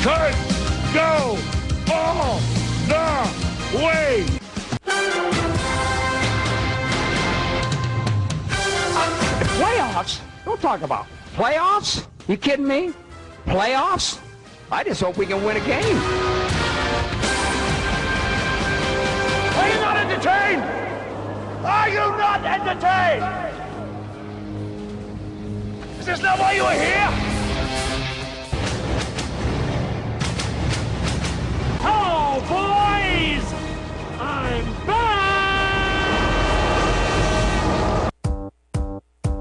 could go all the way. Playoffs? Don't talk about playoffs. You kidding me? Playoffs? I just hope we can win a game. Are you not entertained? Are you not entertained? Is this not why you are here? Oh, boys! I'm back!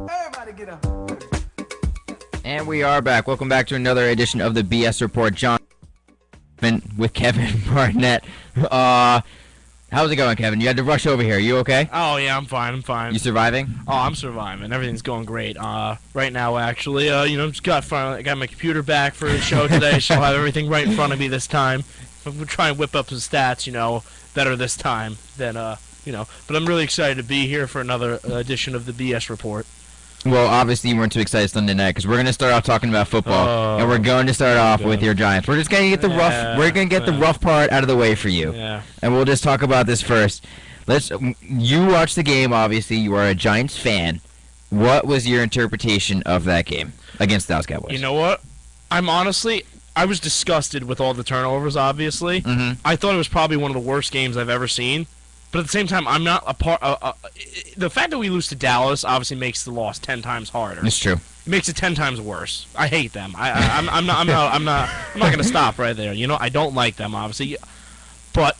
Everybody get up. And we are back. Welcome back to another edition of the BS Report. John with Kevin Bartnett. How's it going, Kevin? You had to rush over here. You okay? Oh, yeah, I'm fine. You surviving? Oh, I'm surviving. Everything's going great. Right now, actually, just got my computer back for the show today, so I'll have everything right in front of me this time. I'm going to try and whip up some stats, better this time than, But I'm really excited to be here for another edition of the BS Report. Well, obviously you weren't too excited Sunday night because we're going to start off talking about football, and we're going to start off with your Giants. We're just going to get the rough part out of the way for you, and we'll just talk about this first. You watched the game, obviously. You are a Giants fan. What was your interpretation of that game against the Dallas Cowboys? You know what? I was disgusted with all the turnovers, obviously. Mm-hmm. I thought it was probably one of the worst games I've ever seen. But at the same time, I'm not a part. The fact that we lose to Dallas obviously makes the loss 10 times harder. It's true. It makes it 10 times worse. I hate them. I'm not gonna stop right there. I don't like them, obviously. But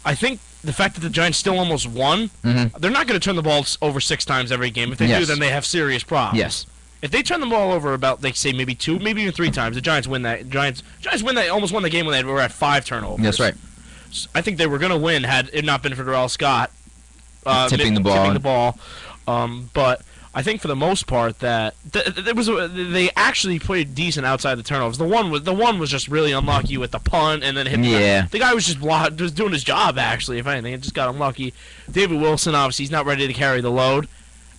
I think the fact that the Giants still almost won, they're not gonna turn the ball over 6 times every game. If they do, then they have serious problems. Yes. If they turn the ball over about, like, say, maybe 2, maybe even 3 times, the Giants win that. Giants almost won the game when they were at 5 turnovers. That's right. I think they were going to win had it not been for Darrell Scott tipping the ball. But I think for the most part that they actually played decent outside the turnovers. The one was just really unlucky with the punt and then hit. The guy was just doing his job, actually. If anything, it just got unlucky. David Wilson, obviously, he's not ready to carry the load.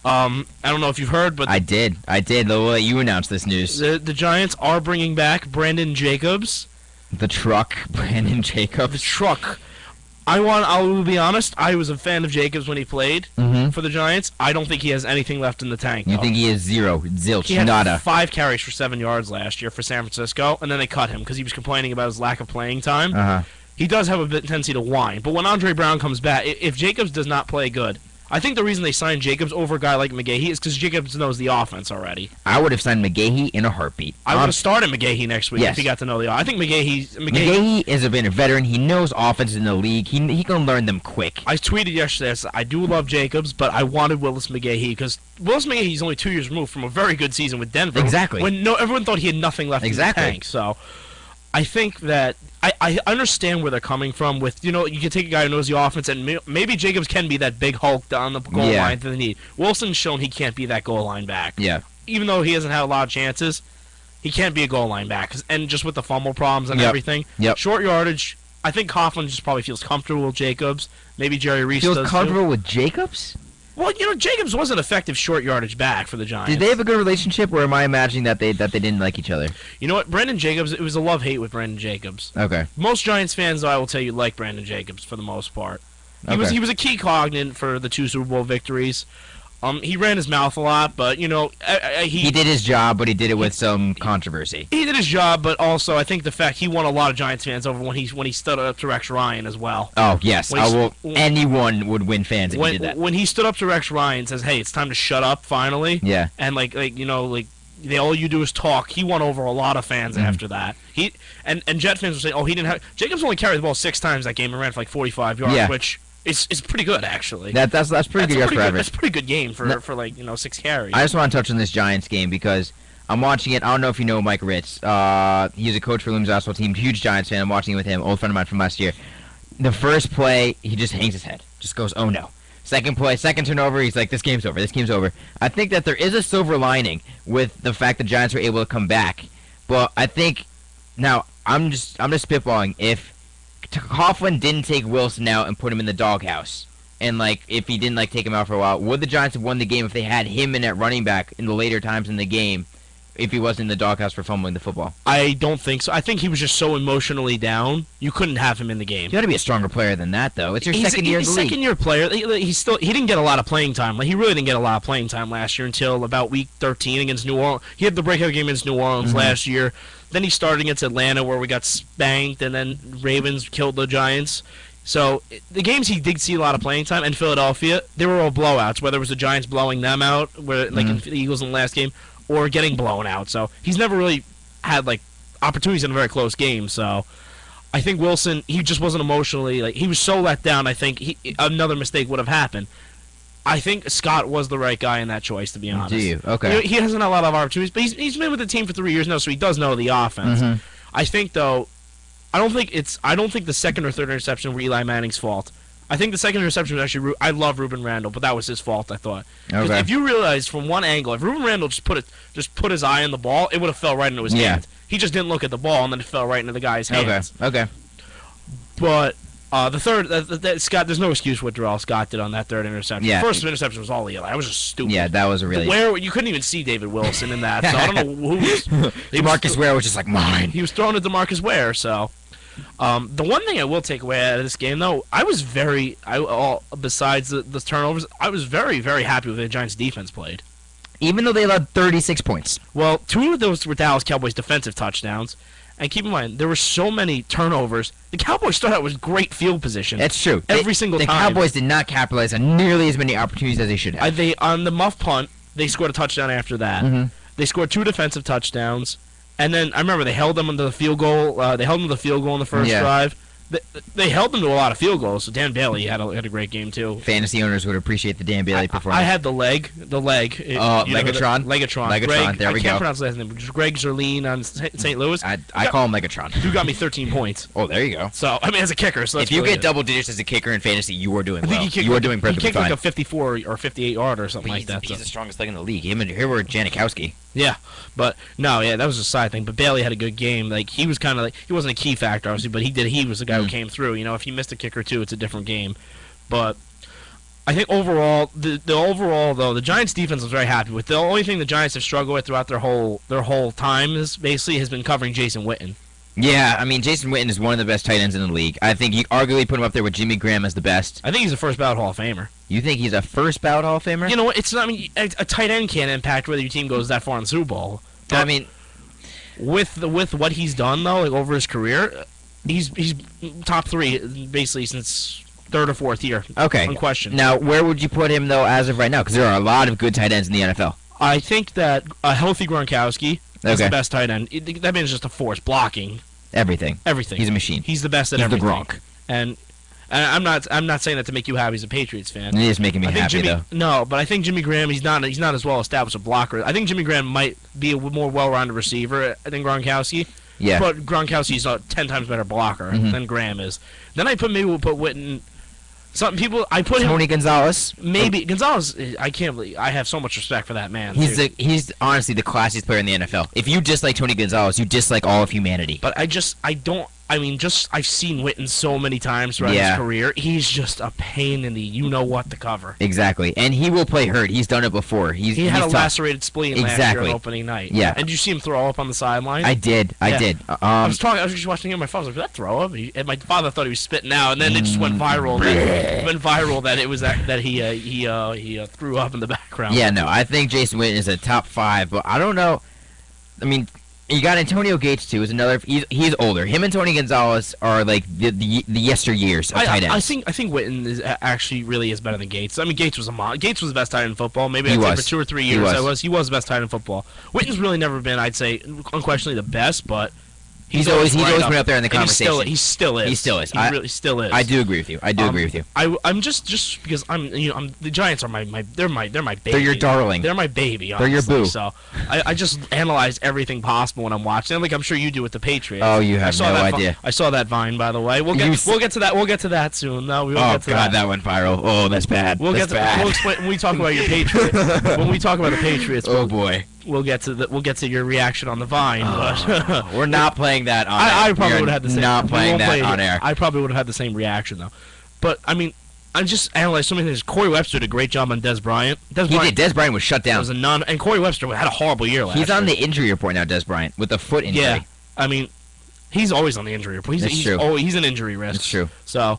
I don't know if you've heard, but I did. They'll let you announce this news. The Giants are bringing back Brandon Jacobs. The truck, Brandon Jacobs. The truck. I'll be honest, I was a fan of Jacobs when he played for the Giants. I don't think he has anything left in the tank. You think he has zero, zilch, he had nada? 5 carries for 7 yards last year for San Francisco, and then they cut him because he was complaining about his lack of playing time. He does have a tendency to whine, but when Andre Brown comes back, if Jacobs does not play good, I think the reason they signed Jacobs over a guy like McGahee is because Jacobs knows the offense already. I would have signed McGahee in a heartbeat. I would have started McGahee next week if he got to know the offense. I think McGahee has been a veteran. He knows offense in the league. He can learn them quick. I tweeted yesterday, I said, I do love Jacobs, but I wanted Willis McGahee because Willis McGahee is only 2 years removed from a very good season with Denver. Exactly. When everyone thought he had nothing left in the tank. So I think that I understand where they're coming from with, you can take a guy who knows the offense, and maybe Jacobs can be that big Hulk on the goal line that they need. Wilson's shown he can't be that goal line back. Yeah. Even though he hasn't had a lot of chances, he can't be a goal line back. And just with the fumble problems and everything. Short yardage, I think Coughlin just probably feels comfortable with Jacobs. Maybe Jerry Reese does too. Feels comfortable with Jacobs? Well, Jacobs was an effective short yardage back for the Giants. Did they have a good relationship, or am I imagining that they didn't like each other? You know what? Brandon Jacobs, it was a love-hate with Brandon Jacobs. Okay. Most Giants fans, though, I will tell you, like Brandon Jacobs for the most part. He was a key cognate for the 2 Super Bowl victories. He ran his mouth a lot, but, he did his job, but he did it with some controversy. He did his job, but also I think the fact he won a lot of Giants fans over when he stood up to Rex Ryan as well. Oh, yes. Anyone would win fans if he did that. When he stood up to Rex Ryan and says, hey, it's time to shut up, finally. Yeah. And, all you do is talk. He won over a lot of fans after that. And Jet fans were saying, he didn't have... Jacobs only carried the ball 6 times that game and ran for 45 yards, which... It's pretty good, actually. That's pretty good for average. That's a pretty good game for 6 carries. I just want to touch on this Giants game because I'm watching it. I don't know if you know Mike Ritz. He's a coach for Loomis basketball team. Huge Giants fan. I'm watching it with him. Old friend of mine from last year. The first play, he just hangs his head. Just goes, oh no. Second play, second turnover, he's like, this game's over. This game's over. I think that there is a silver lining with the fact the Giants were able to come back. But I think now I'm just spitballing. If Coughlin didn't take Wilson out and put him in the doghouse, and if he didn't take him out for a while, would the Giants have won the game if they had him in at running back in the later times in the game? if he wasn't in the doghouse for fumbling the football. I don't think so. I think he was just so emotionally down. You couldn't have him in the game. You got to be a stronger player than that, though. It's your second year in the league. He's a second-year player. He didn't get a lot of playing time. Like, he really didn't get a lot of playing time last year until about week 13 against New Orleans. He had the breakout game against New Orleans last year. Then he started against Atlanta where we got spanked, and then Ravens killed the Giants. So the games he did see a lot of playing time, and Philadelphia, they were all blowouts, whether it was the Giants blowing them out, like in the Eagles in the last game, or getting blown out. So he's never really had like opportunities in a very close game. So I think Wilson, he just wasn't emotionally, like, he was so let down. I think another mistake would have happened. I think Scott was the right guy in that choice, to be honest. Do you? Okay. He hasn't had a lot of opportunities, but he's been with the team for 3 years now, so he does know the offense. I think, though, I don't think the second or third interception were Eli Manning's fault. I think the second interception was actually I love Ruben Randle, but that was his fault, I thought. Because if you realize from one angle, if Ruben Randle just put his eye on the ball, it would have fell right into his hand. He just didn't look at the ball, and then it fell right into the guy's hands. Okay. But the third, Scott, there's no excuse what Darrell Scott did on that third interception. Yeah. The first interception was all Eli. That was just stupid. Yeah, that was a really... Where you couldn't even see David Wilson in that, so I don't know who was... DeMarcus Ware was just like, mine. He was throwing at DeMarcus Ware, so... the one thing I will take away out of this game, though, besides the turnovers, I was very, very happy with the Giants' defense played. Even though they allowed 36 points. Well, 2 of those were Dallas Cowboys defensive touchdowns. And keep in mind, there were so many turnovers. The Cowboys started out with great field position. That's true. Every single time. The Cowboys did not capitalize on nearly as many opportunities as they should have. On the muff punt, they scored a touchdown after that. They scored 2 defensive touchdowns. And then I remember they held them under the field goal. They held them to the field goal in the first drive. They held them to a lot of field goals. So Dan Bailey had a great game too. Fantasy owners would appreciate the Dan Bailey performance. I had the leg. Legatron. Greg, there we go. I can't pronounce his last name. Greg Zerline on St. Louis. I call him Legatron. Who got me 13 points. Oh, there you go. So I mean, as a kicker, so if you get double digits as a kicker in fantasy, you are doing well. You are doing perfectly fine. He kicked fine. like a 54 or 58 yard or something like that. He's the strongest leg in the league. Here were Janikowski. Yeah, but that was a side thing. But Bailey had a good game. Like, he was kind of like, he wasn't a key factor obviously, but he was the guy who came through. You know, if he missed a kicker too, it's a different game. But I think overall, the Giants defense was very happy with. The only thing the Giants have struggled with throughout their whole time has been covering Jason Witten. Yeah, I mean, Jason Witten is one of the best tight ends in the league. I think you arguably put him up there with Jimmy Graham as the best. I think he's a first ballot Hall of Famer. You think he's a first ballot Hall of Famer? You know what? It's not. I mean, a tight end can't impact whether your team goes that far in the Super Bowl. But I mean, with what he's done though, like over his career, he's top 3 basically since 3rd or 4th year. Okay. Unquestioned. Now, where would you put him though as of right now? Because there are a lot of good tight ends in the NFL. I think that a healthy Gronkowski is the best tight end. That means just a force blocking. Everything. He's a machine. He's the best at everything. He's the Gronk. And I'm not saying that to make you happy as a Patriots fan. It is making me happy though. No, but I think Jimmy Graham, he's not as well established a blocker. I think Jimmy Graham might be a more well-rounded receiver than Gronkowski. Yeah. But Gronkowski's a 10 times better blocker than Graham is. Then we'll put Witten. Tony Gonzalez. Maybe Gonzalez. I can't believe I have so much respect for that man. He's honestly the classiest player in the NFL. If you dislike Tony Gonzalez, you dislike all of humanity. But I've seen Witten so many times throughout his career. He's just a pain in the you-know-what to cover. Exactly. And he will play hurt. He's done it before. He had a lacerated spleen last year on opening night. Yeah. And did you see him throw up on the sideline? I did. I was just watching it on my phone. I was like, did that throw up? And my father thought he was spitting out, and then it just went viral. That it was that he threw up in the background. Yeah, no, I think Jason Witten is a top 5, but I don't know. I mean, you got Antonio Gates too. Is another. He's older. Him and Tony Gonzalez are like the yesteryears of tight ends. I think Witten is actually really is better than Gates. I mean, Gates was the best tight end in football. Maybe I'd say for 2 or 3 years he was the best tight end in football. Witten's really never been, I'd say, unquestionably the best, but He's always been up there in the conversation. He still is. He really still is. I do agree with you. I'm just because the Giants are my baby. They're your darling. They're my baby. Honestly. They're your boo. So I just analyze everything possible when I'm watching. Like I'm sure you do with the Patriots. Oh, you have no idea. I saw that Vine, by the way. We'll get to that. We'll get to that soon. No, we won't get to that went viral. Oh, that's bad. We'll explain when we talk about your Patriots. When we talk about the Patriots. Oh boy. We'll get to your reaction on the Vine, but we're not playing that on air. I probably would have had the same. Not playing that on air. I probably would have had the same reaction though. But I mean, I just analyzed so many things. Corey Webster did a great job on Des Bryant. He did. Des Bryant was shut down. And Corey Webster had a horrible year last year. He's on the injury report now, Des Bryant, with a foot injury. Yeah, I mean, he's always on the injury report. He's true. Oh, he's an injury risk. That's true. So,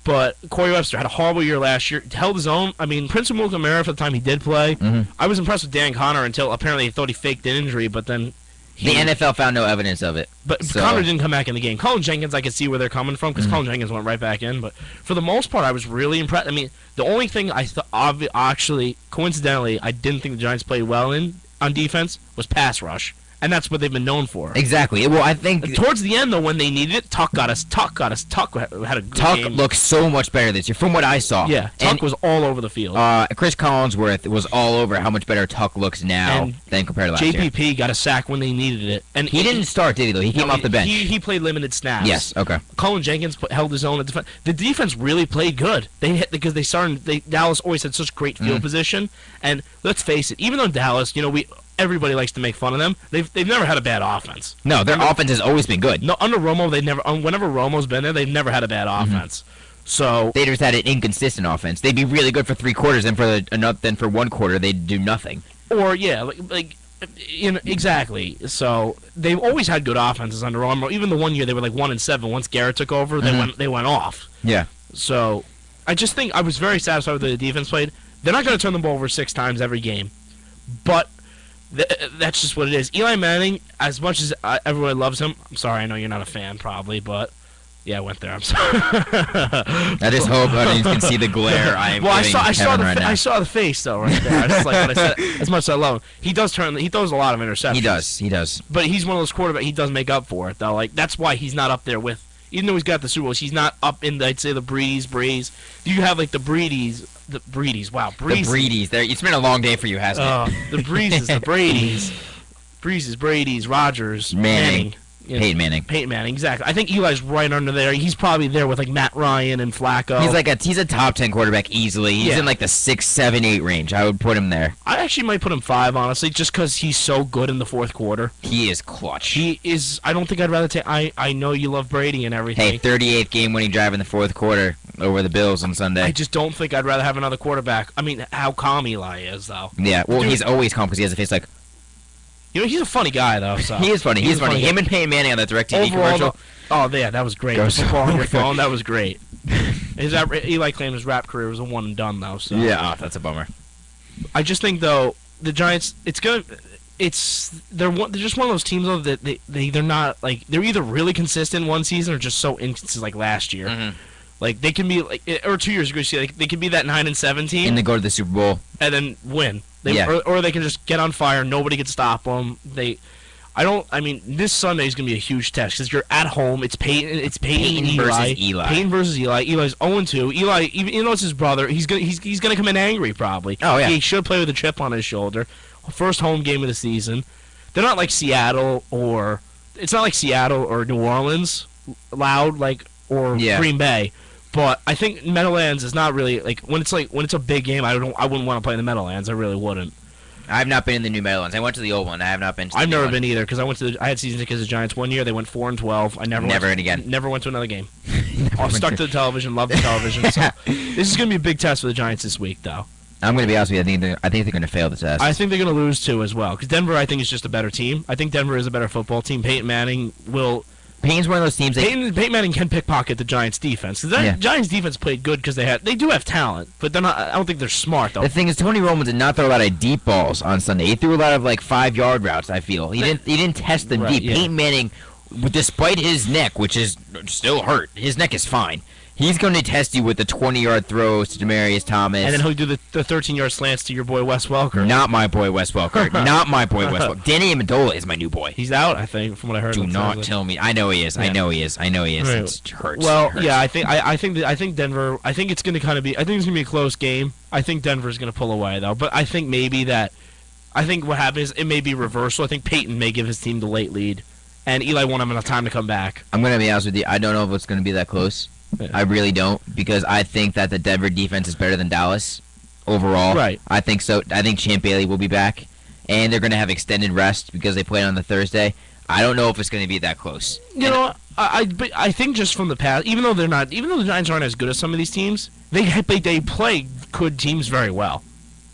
but Corey Webster had a horrible year last year. Held his own. I mean, Prince Amukamara for the time he did play. Mm-hmm. I was impressed with Dan Connor until apparently he thought he faked an injury, but then the NFL found no evidence of it. But Connor didn't come back in the game. Colin Jenkins, I could see where they're coming from because Colin Jenkins went right back in. But for the most part, I was really impressed. I mean, the only thing I thought, actually, coincidentally, I didn't think the Giants played well on defense was pass rush. And that's what they've been known for. Exactly. Well, I think towards the end, though, when they needed it, Tuck had a good game. Looked so much better this year, from what I saw. Yeah, Tuck was all over the field. Chris Collinsworth was all over how much better Tuck looks now than compared to last year. JPP got a sack when they needed it, and he didn't start, did he? Though he came off the bench. He played limited snaps. Yes. Okay. Colin Jenkins held his own at defense. The defense really played good. They hit because Dallas always had such great field position, and let's face it, even though Dallas, everybody likes to make fun of them. They've never had a bad offense. No, their offense has always been good. No, under Romo, whenever Romo's been there, they've never had a bad offense. So they just had an inconsistent offense. They'd be really good for 3 quarters, and then for 1 quarter they'd do nothing. Or exactly. So they've always had good offenses under Romo. Even the one year they were like 1-7. Once Garrett took over, they went off. Yeah. So I just think I was very satisfied with the defense played. They're not going to turn the ball over 6 times every game, but that's just what it is. Eli Manning, as much as everyone loves him, I'm sorry, I know you're not a fan probably, but yeah, I went there. I'm sorry. I just hope you can see the glare I saw the face though right there. Just like what I said. As much as I love him, he throws a lot of interceptions. He does. But he's one of those quarterbacks. He does make up for it though. Like that's why he's not up there with. Even though he's got the Super Bowls, he's not up in I'd say the Breeze. You have like the Breedies. Wow, Breeze. The Breedies. It's been a long day for you, hasn't it? The Breezes, the Brady's. Brady's, Rodgers, Manning. Peyton Manning, exactly. I think Eli's right under there. He's probably there with like Matt Ryan and Flacco. He's a top 10 quarterback easily. He's in like the 6, 7, 8 range. I would put him there. I actually might put him 5, honestly, just because he's so good in the 4th quarter. He is clutch. He is. I don't think I'd rather take. I know you love Brady and everything. Hey, 38th game-winning drive in the 4th quarter over the Bills on Sunday. I just don't think I'd rather have another quarterback. I mean, how calm Eli is, though. Yeah, well, he's always calm because he has a face like. He's a funny guy, though. So. He is funny. He's funny. Him and Peyton Manning on that DirecTV commercial. Yeah, that was great. The football on your phone, that was great. Eli claimed his rap career was a one and done, though. So. Yeah, that's a bummer. I just think, though, the Giants, they're just one of those teams, though, that they're not, like, they're either really consistent one season or just so inconsistent, like last year. Mm-hmm. Like, they can be, like, or 2 years ago, they can be that 9-7 team. And then go to the Super Bowl. And then win. Or they can just get on fire. Nobody can stop them. This Sunday is going to be a huge test because you're at home. It's Peyton versus Eli. Peyton versus Eli. Eli's 0-2. Eli, even though it's his brother, he's gonna come in angry probably. Oh yeah. He should play with a chip on his shoulder. First home game of the season. They're not like Seattle or New Orleans, loud or Green Bay. But I think Meadowlands is not really when it's a big game. I wouldn't want to play in the Meadowlands. I really wouldn't. I've not been in the new Meadowlands. I went to the old one. I have not been to the I've new never one. been either because I had season tickets to the Giants one year. They went 4-12. I never went to another game. I'm stuck to the television. Love the television. So this is going to be a big test for the Giants this week, though. I'm going to be honest with you. I think they're going to fail the test. I think they're going to lose too as well because Denver, I think, is just a better team. I think Denver is a better football team. Peyton Manning will. Peyton's one of those teams. Peyton Manning can pickpocket the Giants' defense. The Giants' defense played good because they do have talent, but they're not. I don't think they're smart though. The thing is, Tony Romo did not throw a lot of deep balls on Sunday. He threw a lot of 5-yard routes. I feel he didn't test them deep. Yeah. Peyton Manning, despite his neck, which is still hurt, his neck is fine. He's going to test you with the 20-yard throws to Demaryius Thomas. And then he'll do the 13-yard slants to your boy Wes Welker. Not my boy Wes Welker. Not my boy Wes Welker. Danny Amendola is my new boy. He's out, I think, from what I heard. Do not tell me. I know he is. Yeah. I know he is. Right. It hurts. Well, it hurts. Yeah, I think Denver. I think it's going to kind of be. I think it's going to be a close game. I think Denver's going to pull away though. But I think what happens, it may be reversal. I think Peyton may give his team the late lead, and Eli won't have enough time to come back. I'm going to be honest with you. I don't know if it's going to be that close. Yeah. I really don't, because I think that the Denver defense is better than Dallas overall. Right. I think so. I think Champ Bailey will be back, and they're going to have extended rest because they played on the Thursday. I don't know if it's going to be that close. You know what? But I think just from the past, even though the Giants aren't as good as some of these teams, they play good teams very well.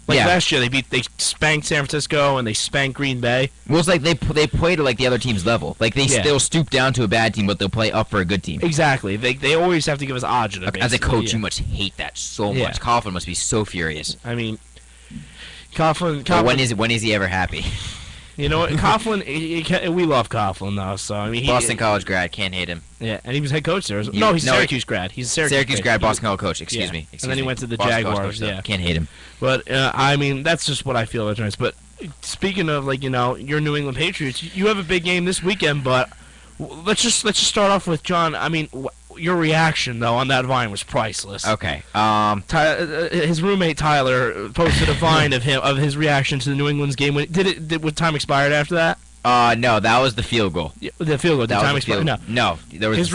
Like last year, they spanked San Francisco and they spanked Green Bay. Well, it's like they play to like the other team's level. Like they'll stoop down to a bad team, but they'll play up for a good team. Exactly. They always have to give us agita. As a coach, you must hate that so much. Coughlin must be so furious. I mean, Coughlin. When is he ever happy? You know what, Coughlin, we love Coughlin, though, so, I mean... Boston College grad, can't hate him. Yeah, and he was head coach there. He's a Syracuse grad. He's a Syracuse grad, Boston College coach, excuse me. And then he went to the Jaguars, Can't hate him. But, I mean, that's just what I feel about Giants. But, speaking of, like, your New England Patriots, you have a big game this weekend, but let's just start off with, John, I mean... Your reaction, though, on that Vine was priceless. Okay. His roommate Tyler posted a Vine of his reaction to the New England's game. Did time expired after that? No, that was the field goal. The field goal. Did time expire? No, there was his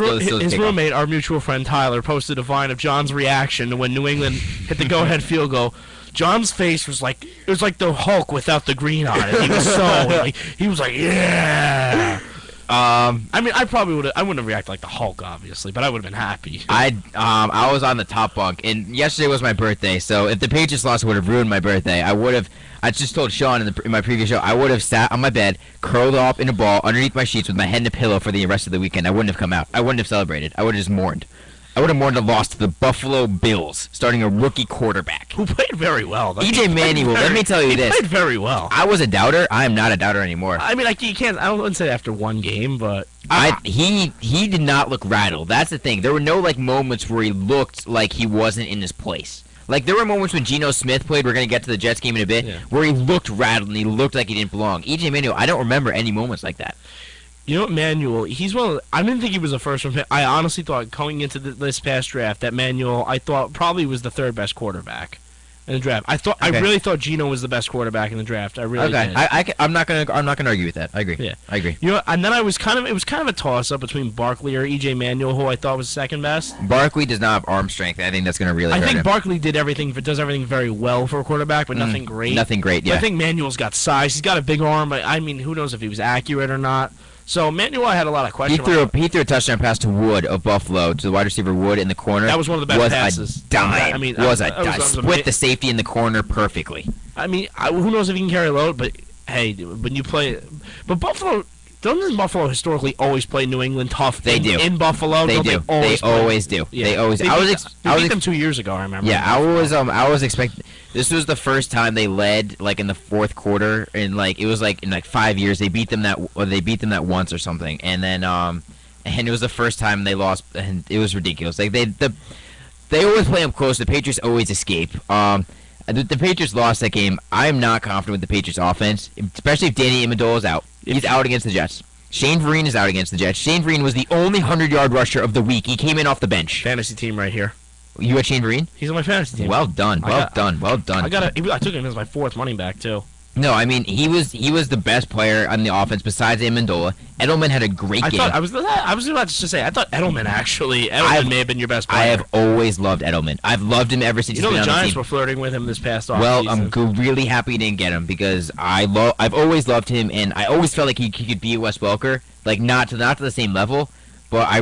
roommate, our mutual friend Tyler, posted a Vine of John's reaction when New England hit the go-ahead field goal. John's face was like the Hulk without the green on it. He was like, yeah. I mean, I wouldn't have reacted like the Hulk, obviously, but I would have been happy. I was on the top bunk, and yesterday was my birthday, so if the Patriots lost, it would have ruined my birthday. I just told Sean in my previous show, I would have sat on my bed, curled up in a ball underneath my sheets with my head in a pillow for the rest of the weekend. I wouldn't have come out. I wouldn't have celebrated. I would have just mourned. I would have mourned a loss to the Buffalo Bills, starting a rookie quarterback. Who played very well. E.J. Manuel, let me tell you this. He played very well. I was a doubter. I am not a doubter anymore. I mean, like, you can't, I wouldn't say after one game, but... He did not look rattled. That's the thing. There were no, like, moments where he looked like he wasn't in his place. Like, there were moments when Geno Smith played, we're going to get to the Jets game in a bit, where he looked rattled and he looked like he didn't belong. E.J. Manuel, I don't remember any moments like that. You know what, Manuel, he's one of the, I didn't think he was a first-round pick. I honestly thought going into this past draft that Manuel, I thought probably was the third best quarterback in the draft. I really thought Geno was the best quarterback in the draft. I really did. I'm not gonna argue with that. I agree. Yeah, I agree. You know, and then it was kind of a toss-up between Barkley or E.J. Manuel, who I thought was second best. Barkley does not have arm strength. I think that's gonna really hurt him. Barkley does everything very well for a quarterback, but nothing great. Nothing great. Yeah. But I think Manuel's got size. He's got a big arm. But I mean, who knows if he was accurate or not. So Manuel, I had a lot of questions. He threw a touchdown pass to Wood of Buffalo, to the wide receiver Wood in the corner. That was one of the best passes. A dime. Split the safety in the corner perfectly. I mean, who knows if he can carry a load? But hey, when you play, but Buffalo. Doesn't Buffalo historically always play New England tough? They do. In Buffalo, they do. They always do. Yeah. They always. I beat them 2 years ago. I remember. Yeah, I was expecting. This was the first time they led like in the fourth quarter, and like it was like in like 5 years they beat them that once or something, and then and it was the first time they lost, and it was ridiculous. Like they always play them close. The Patriots always escape. The Patriots lost that game. I'm not confident with the Patriots offense, especially if Danny Amendola is out. He's out against the Jets. Shane Vereen is out against the Jets. Shane Vereen was the only 100-yard rusher of the week. He came in off the bench. Fantasy team right here. You had Shane Vereen? He's on my fantasy team. Well done. Well done. I took him as my fourth running back too. No, I mean he was the best player on the offense besides Amendola. Edelman had a great game. I was about to say I thought Edelman may have been your best player. I have always loved Edelman. I've loved him ever since he's been on the team. The Giants were flirting with him this past offseason. Well, I'm really happy he didn't get him because I've always loved him and I always felt like he could be Wes Welker, like not to the same level. But I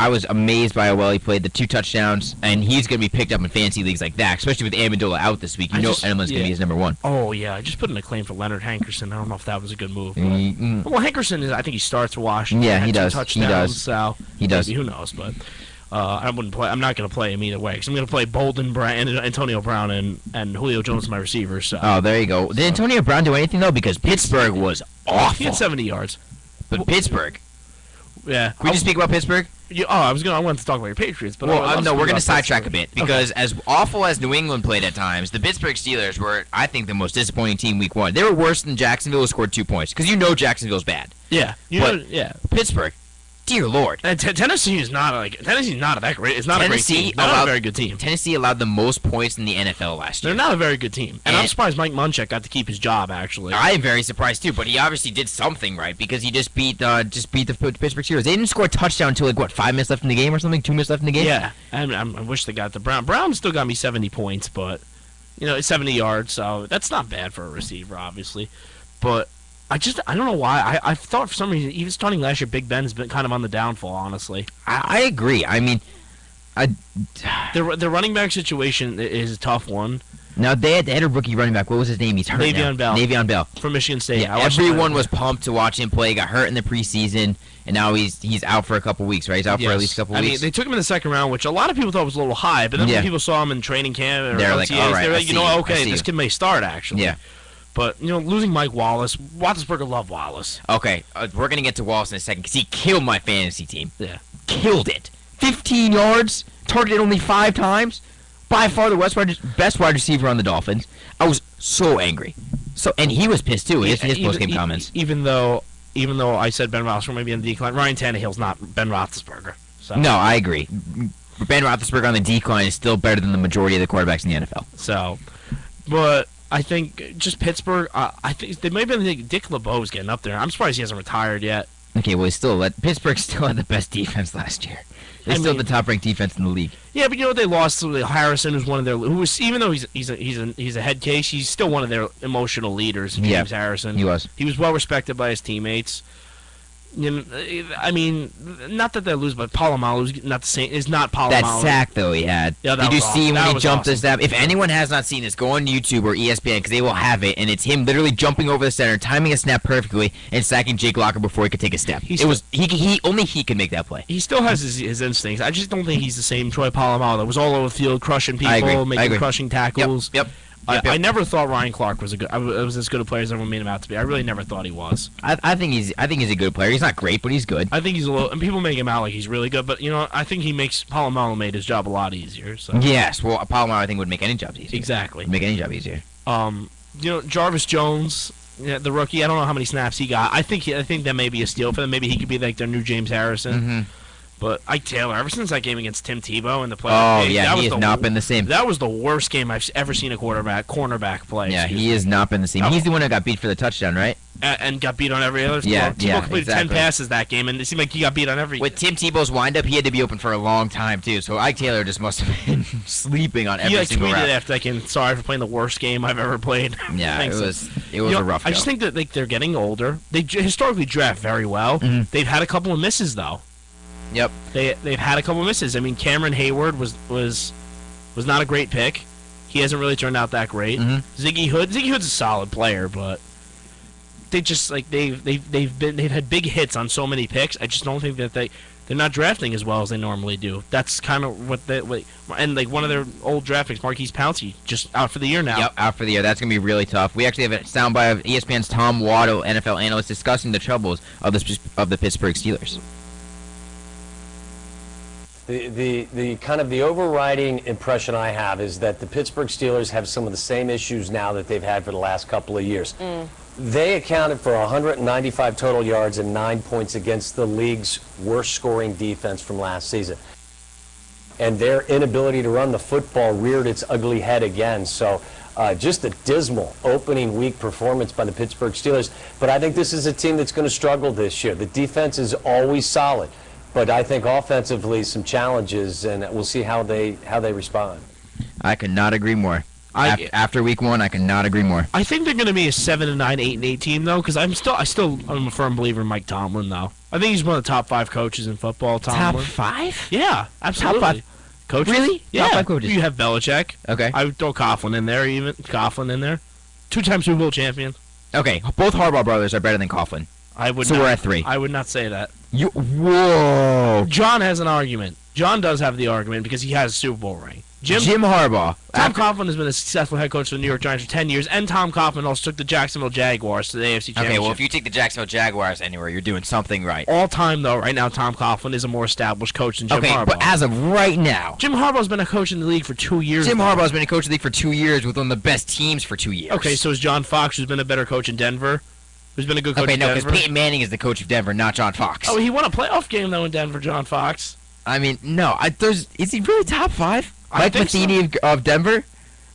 was amazed by how well he played, the 2 touchdowns, and he's going to be picked up in fantasy leagues like that, especially with Amendola out this week. Edelman's going to be his number 1. Oh, yeah, I just put in a claim for Leonard Hankerson. I don't know if that was a good move. Well, Hankerson, I think he starts Washington. Yeah, he does. He does. So he does. Maybe, who knows, but I wouldn't play. I'm not going to play him either way, because I'm going to play Bolden, Brown, Antonio Brown, and Julio Jones, my receivers. So. Oh, there you go. Did Antonio Brown do anything, though? Because Pittsburgh was awful. He had 70 yards. But Pittsburgh. Yeah. Can we just speak about Pittsburgh? I wanted to talk about your Patriots, but no, we're going to sidetrack a bit because as awful as New England played at times, the Pittsburgh Steelers were, I think, the most disappointing team week 1. They were worse than Jacksonville, who scored 2 points because Jacksonville's bad. Yeah, Pittsburgh, dear Lord, and Tennessee is not that great. It's not a great team. Not a very good team. Tennessee allowed the most points in the NFL last year. They're not a very good team, and I'm surprised Mike Munchak got to keep his job. Actually, I am very surprised too. But he obviously did something right because he just beat the Pittsburgh Steelers. They didn't score a touchdown until 5 minutes left in the game or something. 2 minutes left in the game. Yeah, I wish they got the Brown. Brown still got me 70 points, but 70 yards. So that's not bad for a receiver, obviously. But I don't know why. I thought for some reason, even starting last year, Big Ben's been kind of on the downfall, honestly. I agree. I mean, the running back situation is a tough one. Now, they had a rookie running back. What was his name? He's hurt now. Navion Bell. From Michigan State. Yeah, everyone was pumped to watch him play. He got hurt in the preseason, and now he's out for a couple weeks, right? He's out for at least a couple weeks. I mean, they took him in the second round, which a lot of people thought was a little high, but then when people saw him in training camp or they're like, all right, they were like, okay, this kid may start, actually. Yeah. But, losing Mike Wallace, Roethlisberger loved Wallace. Okay, we're going to get to Wallace in a second, because he killed my fantasy team. Yeah. Killed it. 15 yards, targeted only 5 times. By far the best wide receiver on the Dolphins. I was so angry. And he was pissed too. His post-game comments. Even though I said Ben Roethlisberger may be on the decline, Ryan Tannehill's not Ben Roethlisberger. So. No, I agree. Ben Roethlisberger on the decline is still better than the majority of the quarterbacks in the NFL. So, but I think just Pittsburgh. I think they may be Dick LeBeau's getting up there. I'm surprised he hasn't retired yet. Okay, well, Pittsburgh still had the best defense last year. They're still the top-ranked defense in the league. Yeah, but they lost to Harrison, who's one of their, even though he's a head case, he's still one of their emotional leaders. James Harrison. He was well respected by his teammates. I mean, not that they lose, but Polamalu's not the same. Is not Polamalu. That sack though he had. Yeah, Did you see when he jumped the snap? If anyone has not seen this, go on YouTube or ESPN because they will have it, and it's him literally jumping over the center, timing a snap perfectly, and sacking Jake Locker before he could take a step. Only he could make that play. He still has his instincts. I just don't think he's the same Troy Polamalu that was all over the field, crushing people, making crushing tackles. Yep. I never thought Ryan Clark was as good a player as everyone made him out to be. I really never thought he was. I think he's a good player. He's not great, but he's good. I think he's a little, and people make him out like he's really good. But I think Polamalu made his job a lot easier. So. Yes, well, Polamalu I think would make any job easier. Exactly. Make any job easier. Jarvis Jones, the rookie. I don't know how many snaps he got. I think that may be a steal for them. Maybe he could be like their new James Harrison. Mm-hmm. But Ike Taylor, ever since that game against Tim Tebow in the playoff game, he has not been the same. That was the worst game I've ever seen a cornerback play. Yeah, he has not been the same. He's the one that got beat for the touchdown, right? And got beat on every other. Tebow completed 10 passes that game, and it seemed like he got beat on every. With Tim Tebow's windup, he had to be open for a long time too. So Ike Taylor just must have been sleeping on every single route. He tweeted after that game, "Sorry for playing the worst game I've ever played." Yeah, it was a rough go. I just think that they're getting older. They historically draft very well. Mm-hmm. They've had a couple of misses though. Yep. They've had a couple of misses. I mean, Cameron Hayward was not a great pick. He hasn't really turned out that great. Mm-hmm. Ziggy Hood's a solid player, but they just they've had big hits on so many picks. I just don't think that they're not drafting as well as they normally do. That's kind of and like one of their old draft picks, Marquise Pouncey, just out for the year now. Yep, out for the year. That's gonna be really tough. We actually have a soundbite of ESPN's Tom Waddle, NFL analyst, discussing the troubles of the Pittsburgh Steelers. The kind of the overriding impression I have is that the Pittsburgh Steelers have some of the same issues now that they've had for the last couple of years. They accounted for 195 total yards and 9 points against the league's worst scoring defense from last season. And their inability to run the football reared its ugly head again. So just a dismal opening week performance by the Pittsburgh Steelers. But I think this is a team that's going to struggle this year. The defense is always solid. But I think offensively some challenges, and we'll see how they respond. I could not agree more. After week 1, I could not agree more. I think they're going to be a 7-9, 8-8 team though, because I'm a firm believer in Mike Tomlin though. I think he's one of the top 5 coaches in football. Tomlin. Top 5? Yeah, absolutely. Top 5 coaches? Really? Yeah. Top 5 coaches. You have Belichick. Okay. I would throw Coughlin in there. 2-time Super Bowl champion. Okay, both Harbaugh brothers are better than Coughlin. We're at 3. I would not say that. Whoa. John has an argument. John does have the argument because he has a Super Bowl ring. Jim Harbaugh. Tom Coughlin has been a successful head coach for the New York Giants for 10 years, and Tom Coughlin also took the Jacksonville Jaguars to the AFC Championship. Okay, well, if you take the Jacksonville Jaguars anywhere, you're doing something right. All time, though, right now, Tom Coughlin is a more established coach than Jim Harbaugh. Okay, but as of right now, Jim Harbaugh's been a coach in the league for 2 years. Jim Harbaugh's been a coach in the league for 2 years with one of the best teams for 2 years. Okay, so is John Fox, who's been a better coach in Denver, who's been a good coach in Denver? Okay, no, because Peyton Manning is the coach of Denver, not John Fox. Oh, he won a playoff game, though, in Denver, John Fox. I mean, no. Is he really top 5? Mike Matheny so. of Denver?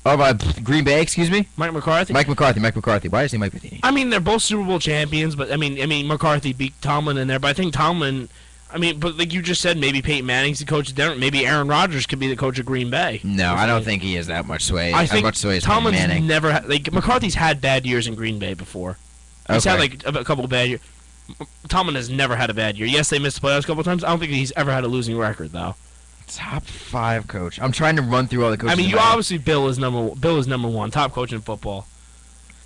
Of Green Bay, excuse me? Mike McCarthy? Mike McCarthy. Why did I say Mike Matheny? I mean, they're both Super Bowl champions, but I mean, McCarthy beat Tomlin in there, but I think Tomlin, but like you just said, maybe Peyton Manning's the coach of Denver. Maybe Aaron Rodgers could be the coach of Green Bay. No, I don't think he has that much sway. I think much sway as Tomlin's Manning. never McCarthy's had bad years in Green Bay before. He's had Okay. like a couple of bad years. Tomlin has never had a bad year. Yes, they missed the playoffs a couple of times. I don't think he's ever had a losing record though. Top 5 coach. I'm trying to run through all the coaches. I mean, in you my head. obviously Bill is number one, top coach in football.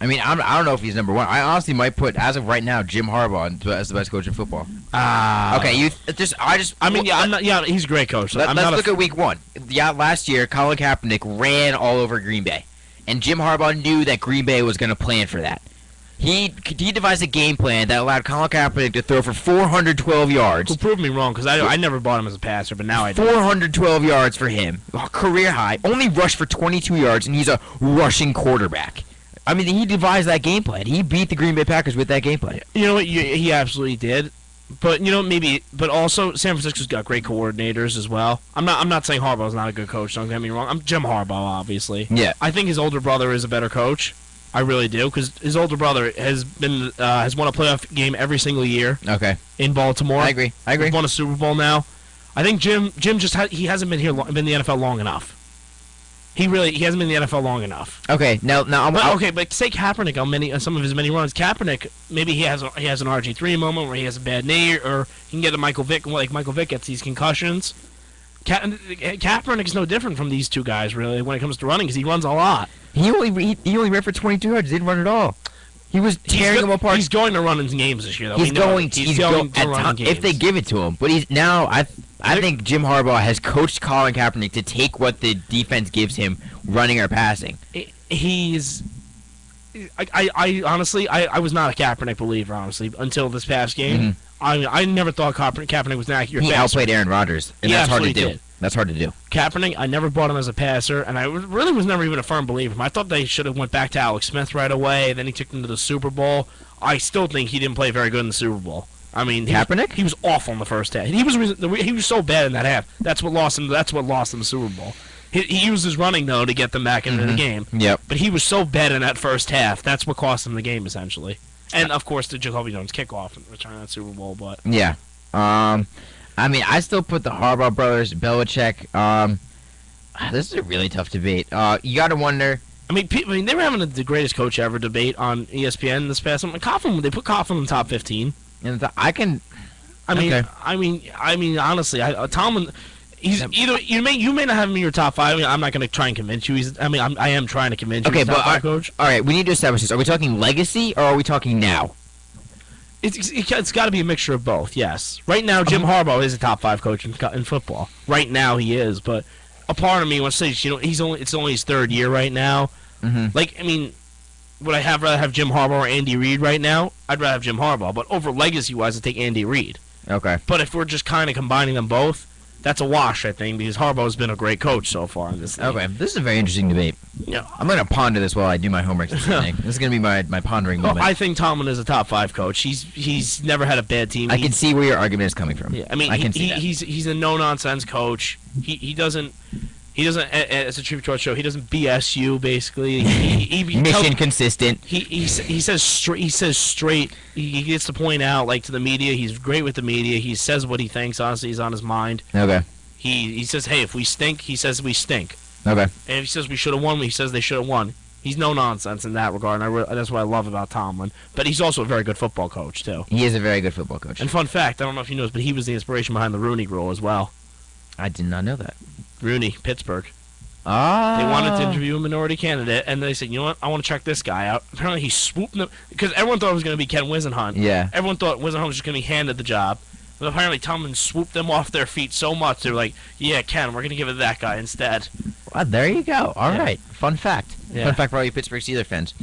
I mean, I don't know if he's number 1. I honestly might put, as of right now, Jim Harbaugh as the best coach in football. Okay, He's a great coach. Let's look at week 1. Yeah, last year, Colin Kaepernick ran all over Green Bay, and Jim Harbaugh knew that Green Bay was going to plan for that. He devised a game plan that allowed Colin Kaepernick to throw for 412 yards. Who proved me wrong because I never bought him as a passer, but now I do. 412 yards for him, career high. Only rushed for 22 yards, and he's a rushing quarterback. I mean, he devised that game plan. He beat the Green Bay Packers with that game plan. You know what? He absolutely did. But but also San Francisco's got great coordinators as well. I'm not saying Harbaugh's not a good coach. Don't get me wrong. I'm Jim Harbaugh, obviously. Yeah. I think his older brother is a better coach. I really do, because his older brother has won a playoff game every single year. Okay. In Baltimore. I agree. He's won a Super Bowl now. I think Jim just he hasn't been been in the NFL long enough. He hasn't been in the NFL long enough. Okay. Now but say Kaepernick on some of his many runs. Kaepernick, maybe he has an RG3 moment where he has a bad knee, or he can get a Michael Vick, like Michael Vick gets these concussions. Kaepernick is no different from these two guys, really, when it comes to running, because he runs a lot. He only ran for 22 yards. He didn't run at all. He was tearing them apart. He's going to run in games this year, though. He's going to run in games. if they give it to him. But he's now. I think Jim Harbaugh has coached Colin Kaepernick to take what the defense gives him, running or passing. I honestly, I was not a Kaepernick believer, honestly, until this past game. I never thought Kaepernick was an accurate passer. He outplayed Aaron Rodgers, and that's hard to do. Did. That's hard to do. Kaepernick, I never bought him as a passer, and I really was never even a firm believer of him. I thought they should have went back to Alex Smith right away. Then he took them to the Super Bowl. I still think he didn't play very good in the Super Bowl. I mean, Kaepernick? He was awful in the first half. He was so bad in that half. That's what lost him. That's what lost him the Super Bowl. He used his running though to get them back into the game. Yep. But he was so bad in that first half. That's what cost him the game essentially. And of course the Jacoby Jones kickoff and return that Super Bowl. But yeah. I mean, I still put the Harbaugh brothers, Belichick. This is a really tough debate. You got to wonder. I mean, they were having the greatest coach ever debate on ESPN this past month. Coughlin, they put Coughlin in the top 15. And I mean, honestly, Tomlin. He's either you may not have him in your top 5. I mean, I'm not going to try and convince you. I am trying to convince you. Okay, he's top but 5 coach. All right, we need to establish this. Are we talking legacy or are we talking now? It's got to be a mixture of both. Yes. Right now, Jim Harbaugh is a top 5 coach in football. Right now, he is. But a part of me wants to say, it's only his 3rd year right now. Like, I mean, would I rather have Jim Harbaugh or Andy Reid right now? I'd rather have Jim Harbaugh. But over legacy-wise, I'd take Andy Reid. Okay. But if we're just kind of combining them both, that's a wash, I think, because Harbaugh's been a great coach so far in this thing. Okay, this is a very interesting debate. Yeah. I'm going to ponder this while I do my homework this evening. This is going to be my pondering moment. I think Tomlin is a top 5 coach. He's never had a bad team. I can see where your argument is coming from. Yeah, I mean, he's a no-nonsense coach. He doesn't, as a tribute to our show, he doesn't BS you, basically. He Mission consistent. He says straight. He gets to point out, like, to the media. He's great with the media. He says what he thinks. Honestly, he's on his mind. Okay. He says, hey, if we stink, he says we stink. Okay. And if he says we should have won, he says they should have won. He's no nonsense in that regard, and that's what I love about Tomlin. But he's also a very good football coach, too. He is a very good football coach. And fun fact, I don't know if you know this, but he was the inspiration behind the Rooney Rule as well. I did not know that. Rooney, Pittsburgh. Ah. They wanted to interview a minority candidate, and they said, you know what, I want to check this guy out. Apparently he swooped them, because everyone thought it was going to be Ken Wisenhunt. Yeah. Everyone thought Wisenhunt was just going to be handed the job. But apparently Tomlin swooped them off their feet so much, they were like, yeah, Ken, we're going to give it to that guy instead. Well, there you go. All right. Fun fact. Yeah. Fun fact for all you Pittsburgh Steelers fans.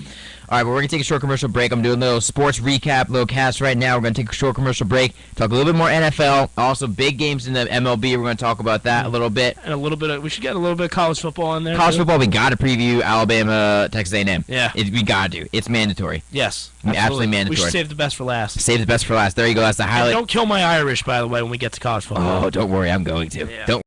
All right, but we're going to take a short commercial break. I'm doing a little sports recap, little cast right now. We're going to take a short commercial break, talk a little bit more NFL, also big games in the MLB. We're going to talk about that a little bit. And a little bit of, we should get a little bit of college football in there. College football, we got to preview Alabama, Texas A&M. Yeah. We got to. It's mandatory. Yes. Absolutely mandatory. We should save the best for last. Save the best for last. There you go. That's the highlight. And don't kill my Irish, by the way, when we get to college football. Oh, don't worry. I'm going to. Yeah. Don't